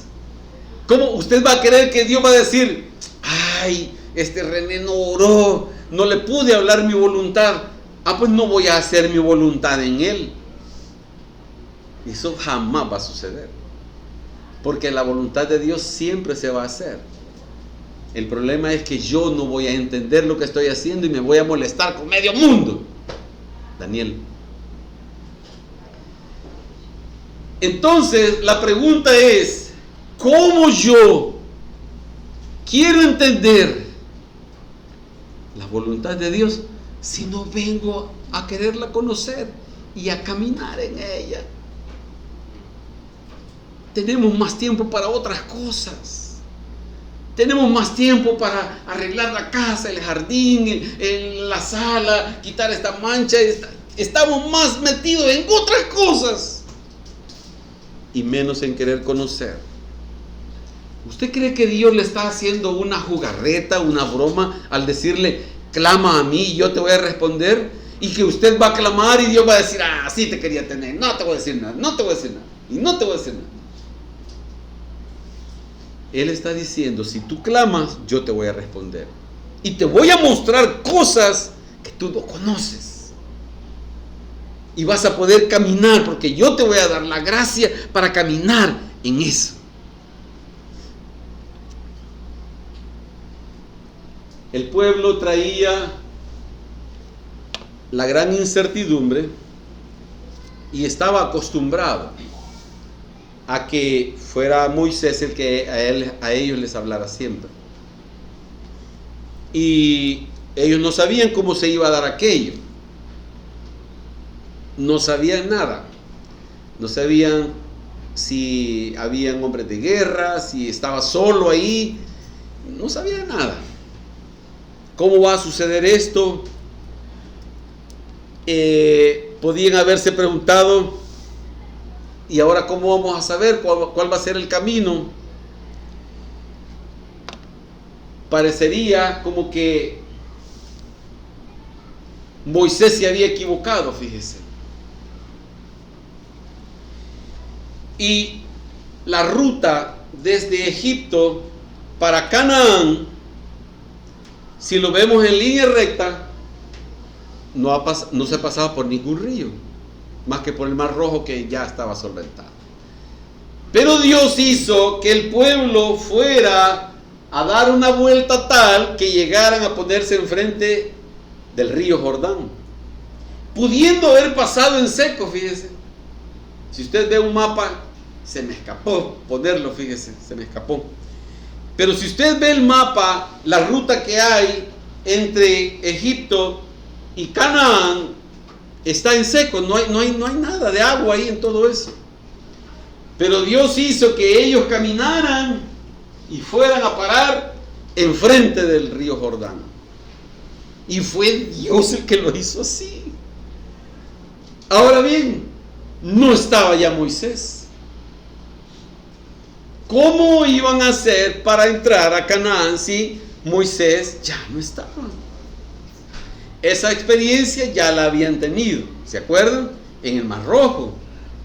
¿Cómo usted va a creer que Dios va a decir, ay, René no oró, no le pude hablar mi voluntad, pues no voy a hacer mi voluntad en él? Eso jamás va a suceder, porque la voluntad de Dios siempre se va a hacer. El problema es que yo no voy a entender lo que estoy haciendo y me voy a molestar con medio mundo. Daniel. Entonces la pregunta es, ¿cómo yo quiero entender la voluntad de Dios si no vengo a quererla conocer? y a caminar en ella. Tenemos más tiempo para otras cosas. Tenemos más tiempo para arreglar la casa, el jardín, la sala, quitar esta mancha. Estamos más metidos en otras cosas y menos en querer conocer. ¿Usted cree que Dios le está haciendo una jugarreta, una broma al decirle, clama a mí y yo te voy a responder? Y que usted va a clamar y Dios va a decir, sí te quería tener, no te voy a decir nada, no te voy a decir nada, y no te voy a decir nada. Él está diciendo, si tú clamas, yo te voy a responder. Y te voy a mostrar cosas que tú no conoces. Y vas a poder caminar, porque yo te voy a dar la gracia para caminar en eso. El pueblo traía la gran incertidumbre y estaba acostumbrado a que fuera Moisés el que a ellos les hablara siempre. Y ellos no sabían cómo se iba a dar aquello. No sabían nada. No sabían si habían hombres de guerra, si estaba solo ahí. No sabían nada. ¿Cómo va a suceder esto? Podían haberse preguntado, ¿y ahora cómo vamos a saber cuál va a ser el camino? Parecería como que Moisés se había equivocado, fíjese. Y la ruta desde Egipto para Canaán, si lo vemos en línea recta, no se pasaba por ningún río, más que por el Mar Rojo, que ya estaba solventado. Pero Dios hizo que el pueblo fuera a dar una vuelta tal que llegaran a ponerse enfrente del río Jordán, pudiendo haber pasado en seco, fíjese. Si usted ve un mapa, se me escapó ponerlo, fíjese, se me escapó. Pero si usted ve el mapa, la ruta que hay entre Egipto y Canaán está en seco, no hay nada de agua ahí en todo eso. Pero Dios hizo que ellos caminaran y fueran a parar enfrente del río Jordán. Y fue Dios el que lo hizo así. Ahora bien, no estaba ya Moisés. ¿Cómo iban a hacer para entrar a Canaán si Moisés ya no estaba? Esa experiencia ya la habían tenido, ¿se acuerdan? En el Mar Rojo.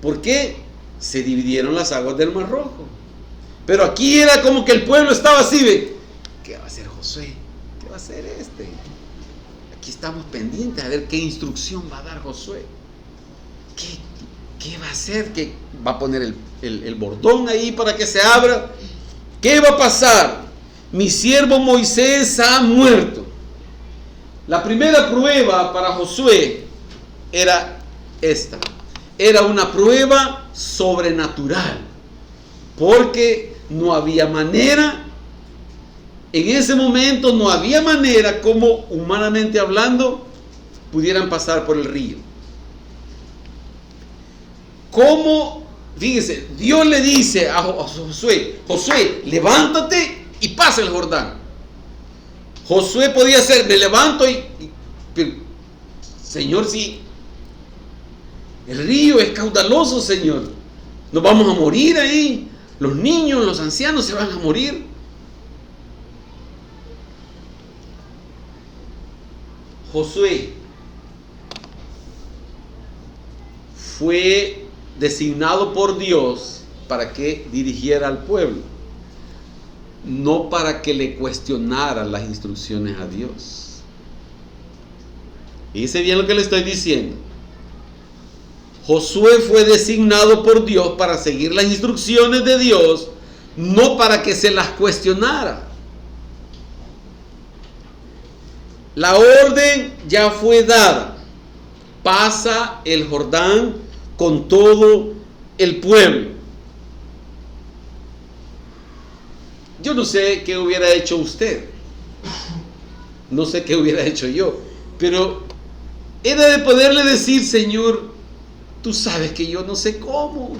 ¿Por qué? Se dividieron las aguas del Mar Rojo. Pero aquí era como que el pueblo estaba así, ¿ve? ¿Qué va a hacer Josué? ¿Qué va a hacer este? Aquí estamos pendientes a ver qué instrucción va a dar Josué. ¿Qué va a hacer? ¿Qué va a poner el bordón ahí para que se abra? ¿Qué va a pasar? Mi siervo Moisés ha muerto. La primera prueba para Josué era esta. Era una prueba sobrenatural, porque no había manera, en ese momento no había manera como, humanamente hablando, pudieran pasar por el río. ¿Cómo? Fíjese, Dios le dice a Josué, Josué, levántate y pasa el Jordán. Josué podía hacer, me levanto pero, Señor, sí, el río es caudaloso, Señor, nos vamos a morir ahí, los niños, los ancianos se van a morir. Josué fue designado por Dios para que dirigiera al pueblo, no para que le cuestionara las instrucciones a Dios. Fíjese bien lo que le estoy diciendo. Josué fue designado por Dios para seguir las instrucciones de Dios, no para que se las cuestionara. La orden ya fue dada. Pasa el Jordán con todo el pueblo. Yo no sé qué hubiera hecho usted. No sé qué hubiera hecho yo. Pero era de poderle decir, Señor, tú sabes que yo no sé cómo.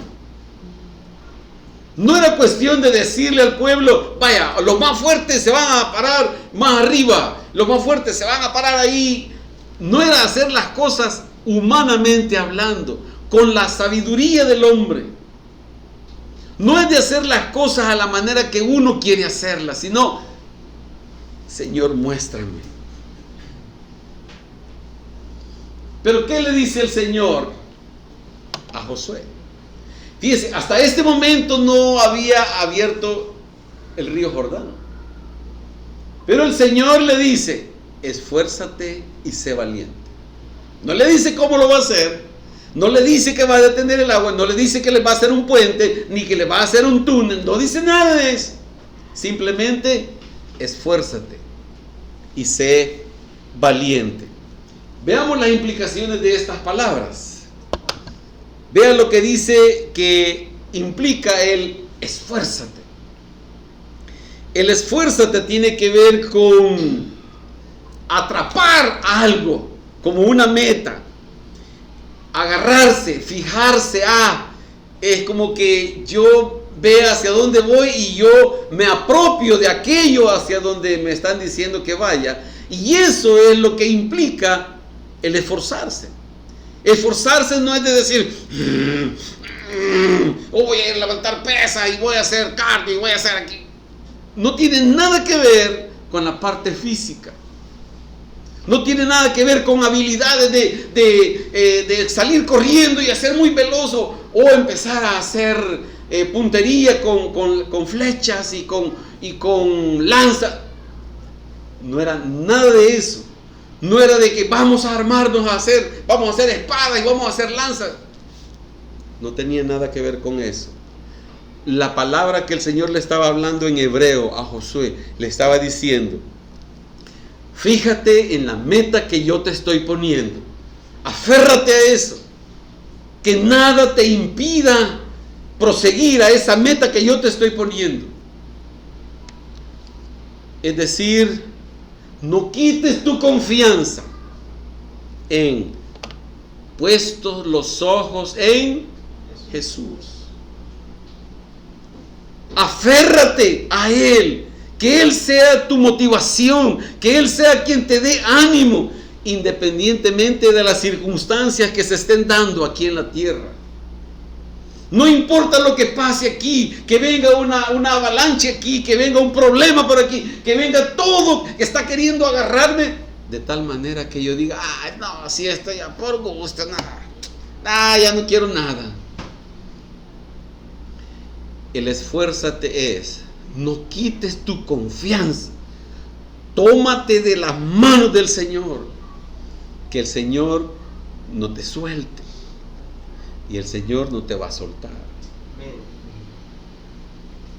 No era cuestión de decirle al pueblo, vaya, los más fuertes se van a parar más arriba, los más fuertes se van a parar ahí. No era hacer las cosas humanamente hablando, con la sabiduría del hombre. No es de hacer las cosas a la manera que uno quiere hacerlas, sino, Señor, muéstrame. Pero ¿qué le dice el Señor a Josué? Fíjese, hasta este momento no había abierto el río Jordán. Pero el Señor le dice, esfuérzate y sé valiente. No le dice cómo lo va a hacer, no le dice que va a detener el agua, no le dice que le va a hacer un puente, ni que le va a hacer un túnel, no dice nada de eso. Simplemente, esfuérzate y sé valiente. Veamos las implicaciones de estas palabras. Vean lo que dice que implica el esfuérzate. El esfuérzate tiene que ver con atrapar algo, como una meta. Agarrarse, fijarse, es como que yo vea hacia dónde voy y yo me apropio de aquello hacia donde me están diciendo que vaya. Y eso es lo que implica el esforzarse. Esforzarse no es de decir, voy a ir a levantar pesas y voy a hacer cardio y voy a hacer aquí. No tiene nada que ver con la parte física. No tiene nada que ver con habilidades de salir corriendo y hacer muy veloz o empezar a hacer puntería con flechas y con lanza. No era nada de eso. No era de que vamos a armarnos vamos a hacer espadas y vamos a hacer lanzas. No tenía nada que ver con eso. La palabra que el Señor le estaba hablando en hebreo a Josué, le estaba diciendo, fíjate en la meta que yo te estoy poniendo. Aférrate a eso. Que nada te impida proseguir a esa meta que yo te estoy poniendo. Es decir, no quites tu confianza en puestos los ojos en Jesús. Aférrate a Él, que Él sea tu motivación, que Él sea quien te dé ánimo, independientemente de las circunstancias que se estén dando aquí en la tierra. No importa lo que pase aquí, que venga una avalancha aquí, que venga un problema por aquí, que venga todo que está queriendo agarrarme, de tal manera que yo diga, no, si esto ya por gusto, nada, ya no quiero nada. El esfuérzate es, no quites tu confianza, tómate de las manos del Señor, que el Señor no te suelte. Y el Señor no te va a soltar.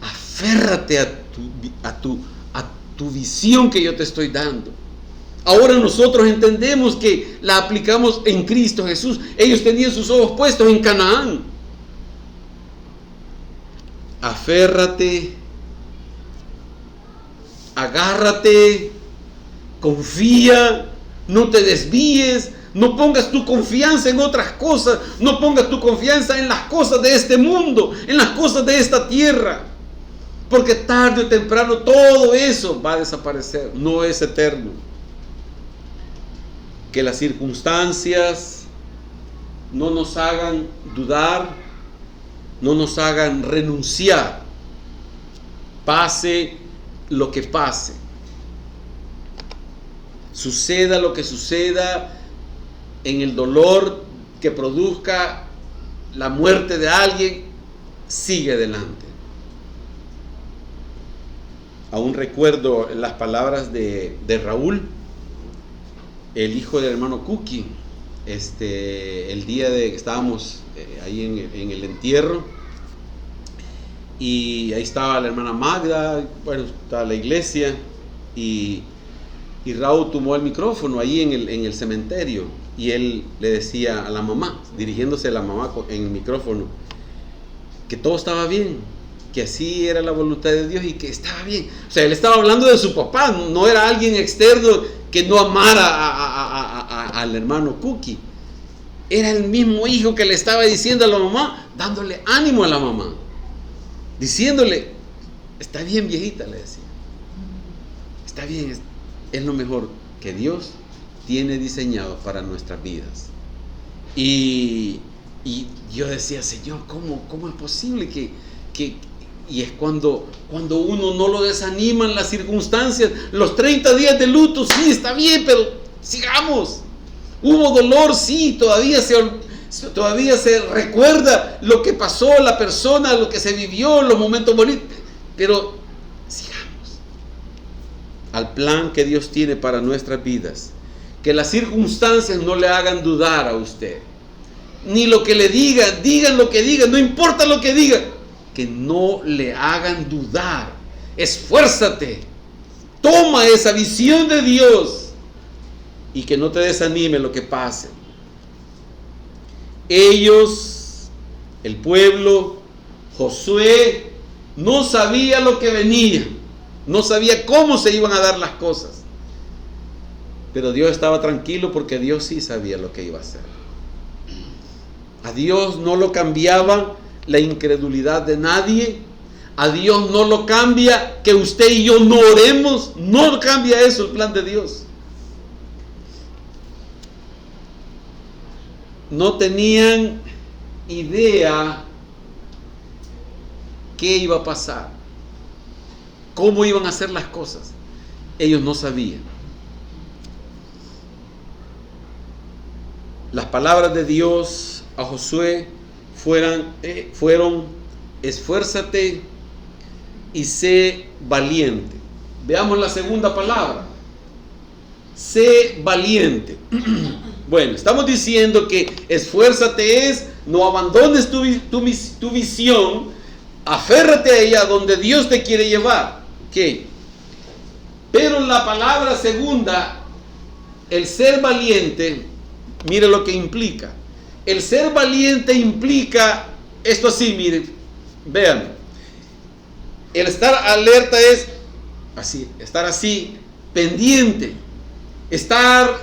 Aférrate a tu visión que yo te estoy dando. Ahora nosotros entendemos que la aplicamos en Cristo Jesús. Ellos tenían sus ojos puestos en Canaán. Aférrate, agárrate, confía, no te desvíes. No pongas tu confianza en otras cosas. No pongas tu confianza en las cosas de este mundo, en las cosas de esta tierra. Porque tarde o temprano todo eso va a desaparecer. No es eterno. Que las circunstancias no nos hagan dudar, no nos hagan renunciar. Pase lo que pase. Suceda lo que suceda. En el dolor que produzca la muerte de alguien, sigue adelante. Aún recuerdo las palabras de Raúl, el hijo del hermano Cookie, el día de que estábamos ahí en el entierro, y ahí estaba la hermana Magda, bueno, estaba la iglesia, y Raúl tomó el micrófono ahí en el cementerio. Y él le decía a la mamá, dirigiéndose a la mamá en el micrófono, que todo estaba bien, que así era la voluntad de Dios y que estaba bien. O sea, él estaba hablando de su papá, no era alguien externo que no amara al hermano Cookie. Era el mismo hijo que le estaba diciendo a la mamá, dándole ánimo a la mamá, diciéndole, está bien viejita, le decía, está bien, es lo mejor que Dios tiene diseñado para nuestras vidas. Y yo decía, Señor, ¿cómo es posible que y es cuando uno no lo desaniman las circunstancias? Los 30 días de luto, sí, está bien, pero sigamos. Hubo dolor, sí, todavía se recuerda lo que pasó, la persona, lo que se vivió, los momentos bonitos, pero sigamos al plan que Dios tiene para nuestras vidas. Que las circunstancias no le hagan dudar a usted, ni lo que le digan lo que digan, no importa lo que digan, que no le hagan dudar. Esfuérzate, toma esa visión de Dios y que no te desanime lo que pase. Ellos, el pueblo, Josué, no sabía lo que venía, no sabía cómo se iban a dar las cosas, pero Dios estaba tranquilo porque Dios sí sabía lo que iba a hacer. A Dios no lo cambiaba la incredulidad de nadie. A Dios no lo cambia que usted y yo no oremos. No cambia eso el plan de Dios. No tenían idea qué iba a pasar, cómo iban a hacer las cosas. Ellos no sabían. Las palabras de Dios a Josué fueron esfuérzate y sé valiente. Veamos la segunda palabra, sé valiente. Bueno, estamos diciendo que esfuérzate es no abandones tu visión, aférrate a ella donde Dios te quiere llevar. ¿Qué? Pero la palabra segunda, el ser valiente, mire lo que implica. El ser valiente implica esto así, miren, vean. El estar alerta es así, estar así, pendiente, estar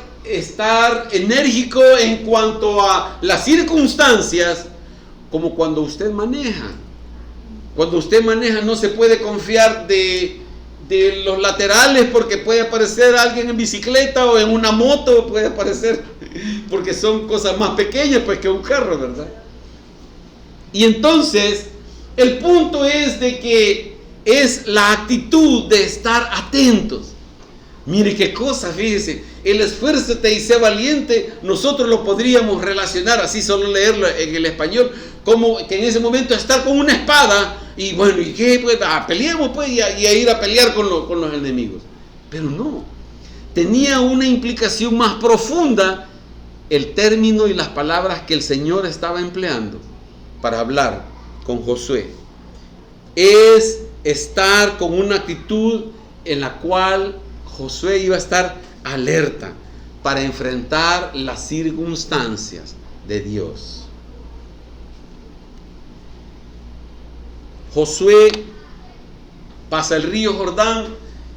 enérgico en cuanto a las circunstancias, como cuando usted maneja. Cuando usted maneja no se puede confiar de los laterales porque puede aparecer alguien en bicicleta o en una moto, puede aparecer, porque son cosas más pequeñas pues que un carro, ¿verdad? Y entonces el punto es de que es la actitud de estar atentos. Mire qué cosa, fíjese, el esfuérzate y sé valiente, nosotros lo podríamos relacionar, así solo leerlo en el español, como que en ese momento estar con una espada y bueno, ¿y qué? Pues peleamos pues y a ir a pelear con los enemigos. Pero no, tenía una implicación más profunda el término y las palabras que el Señor estaba empleando para hablar con Josué. Es estar con una actitud en la cual Josué iba a estar alerta para enfrentar las circunstancias de Dios. Josué pasa el río Jordán,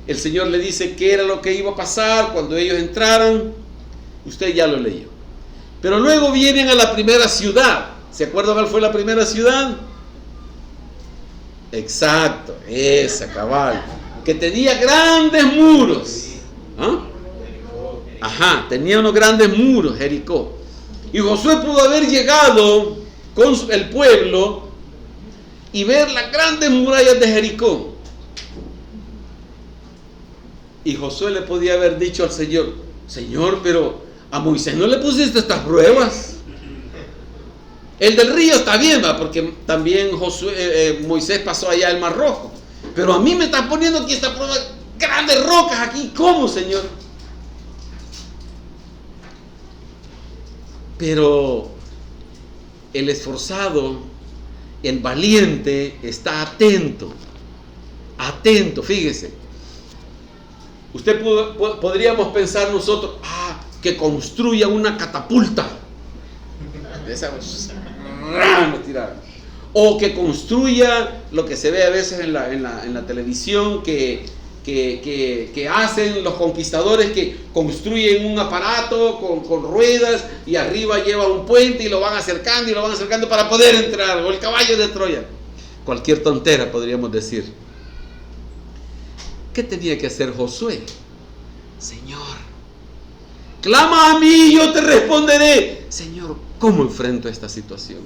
el Señor le dice qué era lo que iba a pasar cuando ellos entraran, usted ya lo leyó. Pero luego vienen a la primera ciudad. ¿Se acuerdan cuál fue la primera ciudad? Exacto, esa, cabal, que tenía grandes muros. ¿Ah? Ajá, tenía unos grandes muros, Jericó. Y Josué pudo haber llegado con el pueblo y ver las grandes murallas de Jericó. Y Josué le podía haber dicho al Señor: Señor, pero a Moisés no le pusiste estas pruebas. El del río está bien, ¿va? Porque también Moisés pasó allá el Mar Rojo. Pero a mí me estás poniendo aquí esta prueba, grandes rocas aquí. ¿Cómo, Señor? Pero el esforzado, el valiente, está atento. Atento, fíjese. Usted podríamos pensar nosotros, que construya una catapulta. O que construya lo que se ve a veces en la televisión, que que hacen los conquistadores, que construyen un aparato con ruedas y arriba lleva un puente y lo van acercando para poder entrar, o el caballo de Troya. Cualquier tontera podríamos decir. ¿Qué tenía que hacer Josué? Señor, clama a mí y yo te responderé. Señor, ¿cómo enfrento esta situación?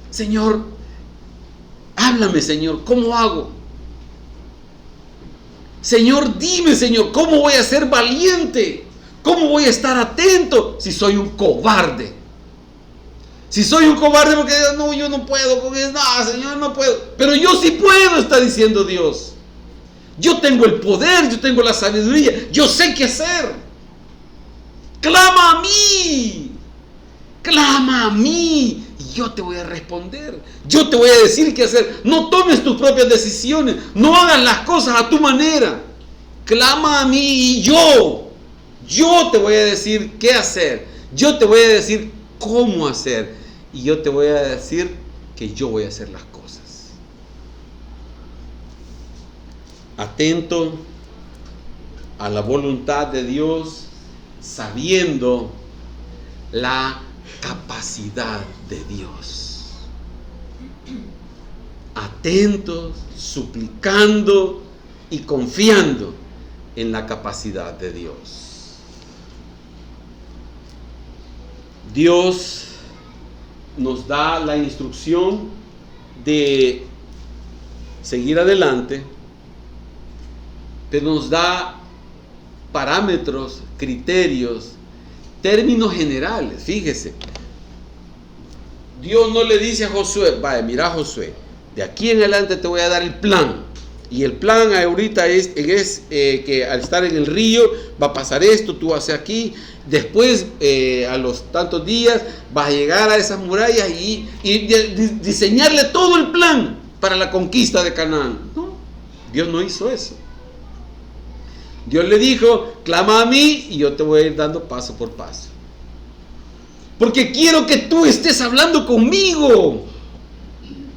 Señor, háblame, Señor, ¿cómo hago? Señor, dime, Señor, ¿cómo voy a ser valiente? ¿Cómo voy a estar atento si soy un cobarde? Si soy un cobarde porque no, yo no puedo, porque no, Señor, no puedo. Pero yo sí puedo, está diciendo Dios. Yo tengo el poder, yo tengo la sabiduría, yo sé qué hacer. Clama a mí. Clama a mí y yo te voy a responder. Yo te voy a decir qué hacer. No tomes tus propias decisiones. No hagas las cosas a tu manera. Clama a mí y yo te voy a decir qué hacer. Yo te voy a decir cómo hacer. Y yo te voy a decir que yo voy a hacer las cosas. Atento a la voluntad de Dios, sabiendo la capacidad de Dios. Atentos, suplicando y confiando en la capacidad de Dios. Dios nos da la instrucción de seguir adelante, pero nos da parámetros, criterios, términos generales. Fíjese, Dios no le dice a Josué, vaya, mira Josué, de aquí en adelante te voy a dar el plan. Y el plan ahorita es que al estar en el río va a pasar esto, tú haces aquí. Después, a los tantos días, vas a llegar a esas murallas y diseñarle todo el plan para la conquista de Canaán. No, Dios no hizo eso. Dios le dijo, clama a mí y yo te voy a ir dando paso por paso. Porque quiero que tú estés hablando conmigo.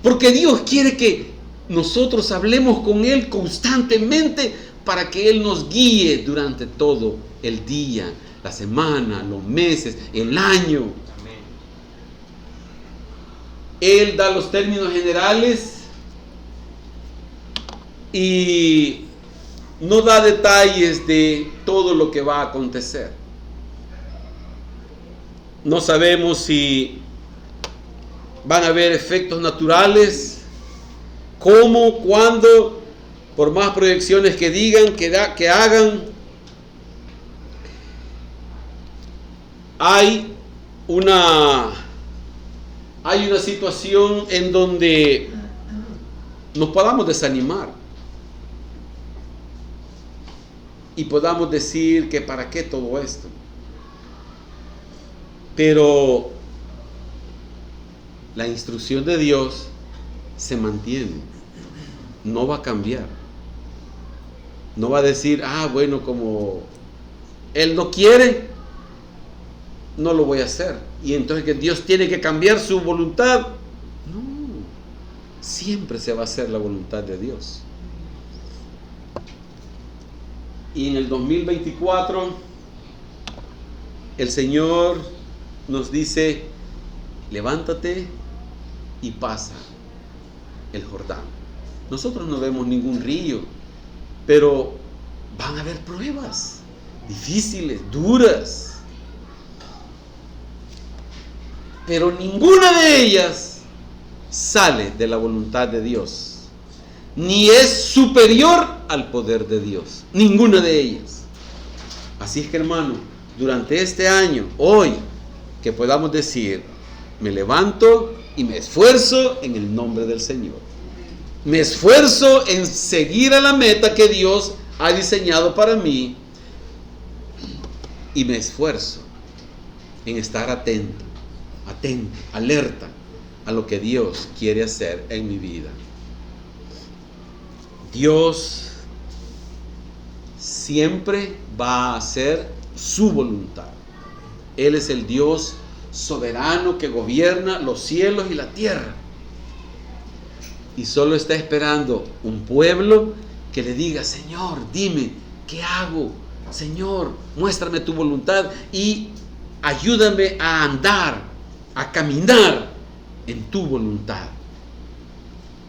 Porque Dios quiere que nosotros hablemos con Él constantemente para que Él nos guíe durante todo el día, la semana, los meses, el año. Él da los términos generales y no da detalles de todo lo que va a acontecer. No sabemos si van a haber efectos naturales, cómo, cuándo, por más proyecciones que digan, que hagan. Hay una situación en donde nos podamos desanimar y podamos decir que para qué todo esto. Pero la instrucción de Dios se mantiene, no va a cambiar. No va a decir, bueno, como Él no quiere, no lo voy a hacer. Y entonces que Dios tiene que cambiar su voluntad. No, siempre se va a hacer la voluntad de Dios. Y en el 2024, el Señor nos dice, levántate y pasa el Jordán. Nosotros no vemos ningún río, pero van a haber pruebas difíciles, duras. Pero ninguna de ellas sale de la voluntad de Dios, ni es superior al poder de Dios, ninguna de ellas. Así es que, hermano, durante este año, hoy, que podamos decir, me levanto y me esfuerzo en el nombre del Señor. Me esfuerzo en seguir a la meta que Dios ha diseñado para mí, y me esfuerzo en estar atento, alerta a lo que Dios quiere hacer en mi vida. Dios siempre va a hacer su voluntad. Él es el Dios soberano que gobierna los cielos y la tierra. Y solo está esperando un pueblo que le diga: Señor, dime, ¿qué hago? Señor, muéstrame tu voluntad y ayúdame a andar, a caminar en tu voluntad,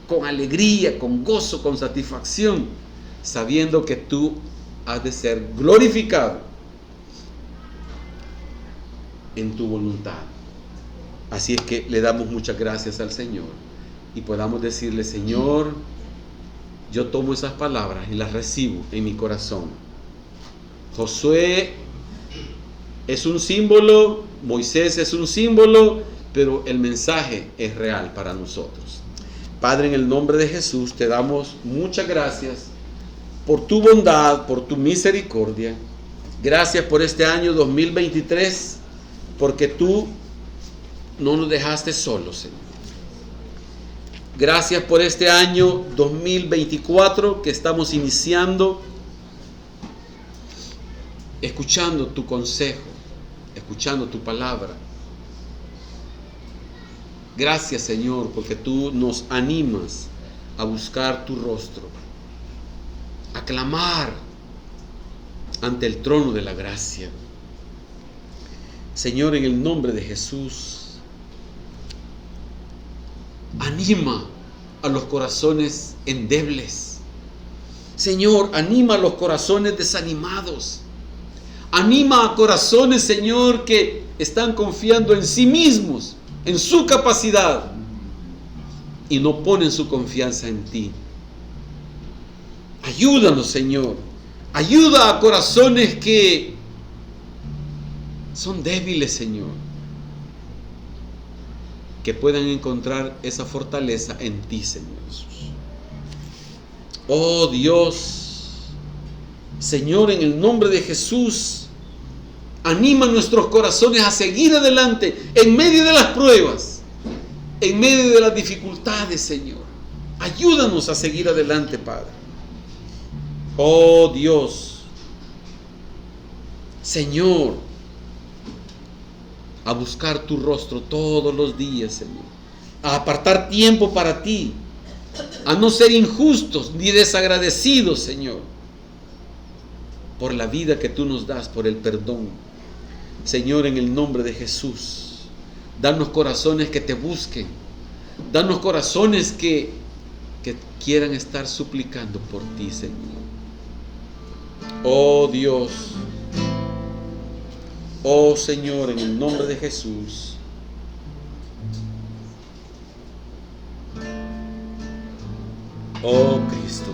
con alegría, con gozo, con satisfacción, sabiendo que tú has de ser glorificado en tu voluntad. Así es que le damos muchas gracias al Señor y podamos decirle: Señor, yo tomo esas palabras y las recibo en mi corazón. Josué es un símbolo, Moisés es un símbolo, pero el mensaje es real para nosotros. Padre, en el nombre de Jesús te damos muchas gracias por tu bondad, por tu misericordia. Gracias por este año 2023, porque tú no nos dejaste solos, Señor. Gracias por este año 2024 que estamos iniciando, escuchando tu consejo, escuchando tu palabra. Gracias, Señor, porque tú nos animas a buscar tu rostro, a clamar ante el trono de la gracia. Señor, en el nombre de Jesús, anima a los corazones endebles. Señor, anima a los corazones desanimados. Anima a corazones, Señor, que están confiando en sí mismos, en su capacidad, y no ponen su confianza en ti. Ayúdanos, Señor. Ayuda a corazones que son débiles, Señor, que puedan encontrar esa fortaleza en ti, Señor Jesús. Oh Dios, Señor, en el nombre de Jesús, anima nuestros corazones a seguir adelante en medio de las pruebas, en medio de las dificultades, Señor. Ayúdanos a seguir adelante, Padre. Oh Dios, Señor, a buscar tu rostro todos los días, Señor, a apartar tiempo para ti, a no ser injustos ni desagradecidos, Señor, por la vida que tú nos das, por el perdón. Señor, en el nombre de Jesús, danos corazones que te busquen, danos corazones que quieran estar suplicando por ti, Señor. Oh Dios, oh Señor, en el nombre de Jesús. Oh Cristo.